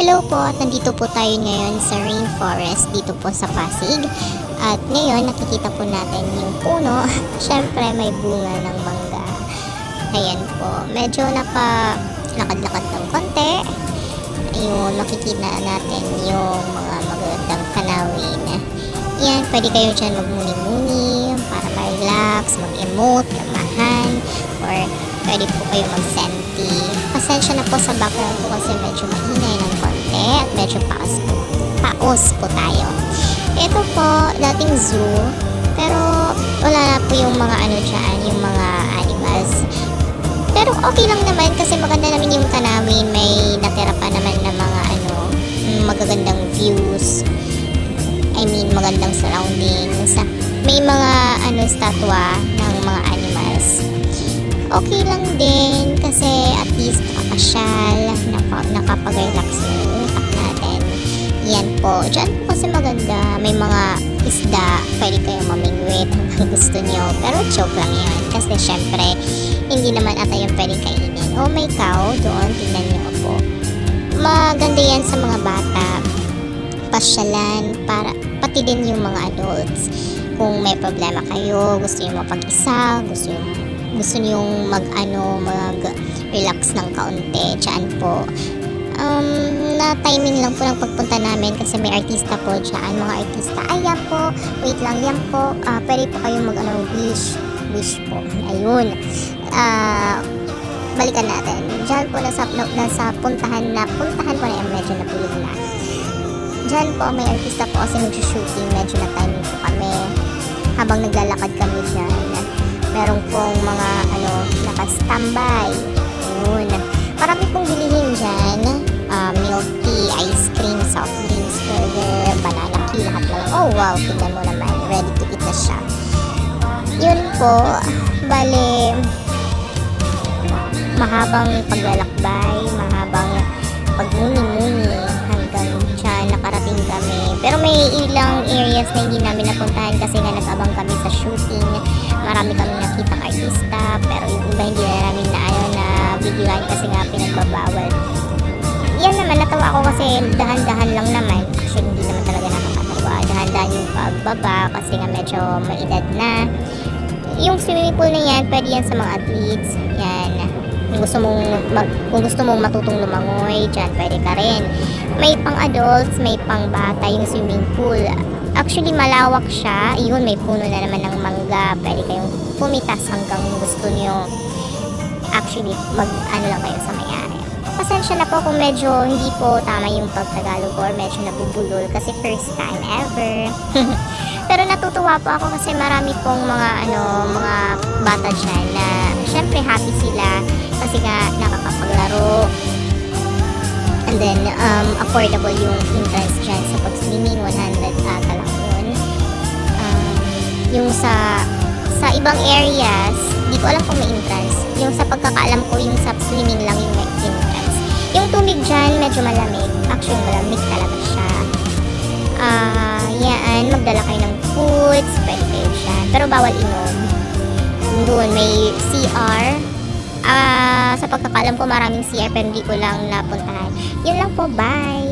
Hello po, at nandito po tayo ngayon sa rainforest dito po sa Pasig. At ngayon nakikita po natin yung puno. Syempre may bunga ng mangga. Ayan po, medyo lakad-lakad ng konti. Ayun, makikita natin yung mga magandang tanawin. Yan, pwede kayo dyan magmuni-muni para ma-relax, mag-emote, magmahan, or pwede po kayo mag-senti. Pasensya na po sa background po kasi medyo maingay ng konti at medyo paos po tayo. Ito po, dating zoo, pero wala na po yung mga ano dyan, yung mga animals. Pero okay lang naman kasi maganda naman yung tanawin, may natira pa naman na mga magagandang views. I mean, magandang surroundings. May mga statwa ng mga animals. Okay lang din kasi at least nakapasyal, nakapag-relax yung utak natin. Yan po. Diyan po kasi maganda. May mga isda, pwede kayo mamingwit kung gusto nyo. Pero joke lang yan. Kasi syempre, hindi naman ata yung pwede kainin. Oh, may cow doon. Tingnan nyo po. Maganda yan sa mga bata. Pasyalan, para pati din yung mga adults. Kung may problema kayo, gusto nyo mapag-isa, gusto nyo mag-relax ng kaunti, dyan po. Na timing lang po ng pagpunta namin kasi may artista po dyan, mga artista. Yan po, wait lang, yan po. Pwede po kayong wish po. Ayun. Balikan natin. Dyan po, nasa puntahan po na yung medyo napulog na. Dyan po, may artista po kasi nag-shooting, medyo na timing po kami. Habang naglalakad kami dyan, meron pong mga naka-standby. Ayun. Marami pong bilihin dyan. Milk tea, ice cream, soft drinks, burger, banana key, lahat lang. Oh wow, tignan mo naman. Ready to eat na siya. Yun po, bale, mahabang paglalakbay, mahabang pagmuni-muni hanggang dyan nakarating kami. Pero may ilang areas na hindi namin napuntahan kasi nga nag-abang kami sa shooting. Marami kami nakita artista, pero yung iba hindi na namin na videoan kasi nga pinagbabawal. Yan naman, natawa ako kasi dahan-dahan lang naman. Actually, hindi naman talaga nakakatawa. Dahan-dahan yung pagbaba kasi nga medyo may edad na. Yung swimming pool na yan, pwede yan sa mga athletes. Yan. Kung gusto mong matutong lumangoy, dyan pwede ka rin. May pang adults, may pang bata yung swimming pool. Actually, malawak siya. Yun, may puno na naman ng mangga. Pwede kayong pumitas hanggang gusto nyo. Actually, lang kayo sa may-ari. Pasensya na po kung medyo hindi po tama yung pagtagalog or medyo nabubulol kasi first time ever. Pero natutuwa po ako kasi marami pong mga bata dyan na syempre happy sila kasi nga nakakapaglaro. And then, affordable yung entrance dyan sa pag-swimming, 100 ata lang yun. Yung sa ibang areas, di ko alam kung may entrance. Yung sa pagkakaalam ko, yung sa swimming lang yung may entrance. Yung tubig dyan, medyo malamig. Actually, malamig talaga siya. Yan, magdala kayo ng foods, pwede kayo dyan. Pero bawal inom. Doon may CR. Sa pagkakaalam ko, maraming CR, pero hindi ko lang napuntahan. Yun lang po, bye!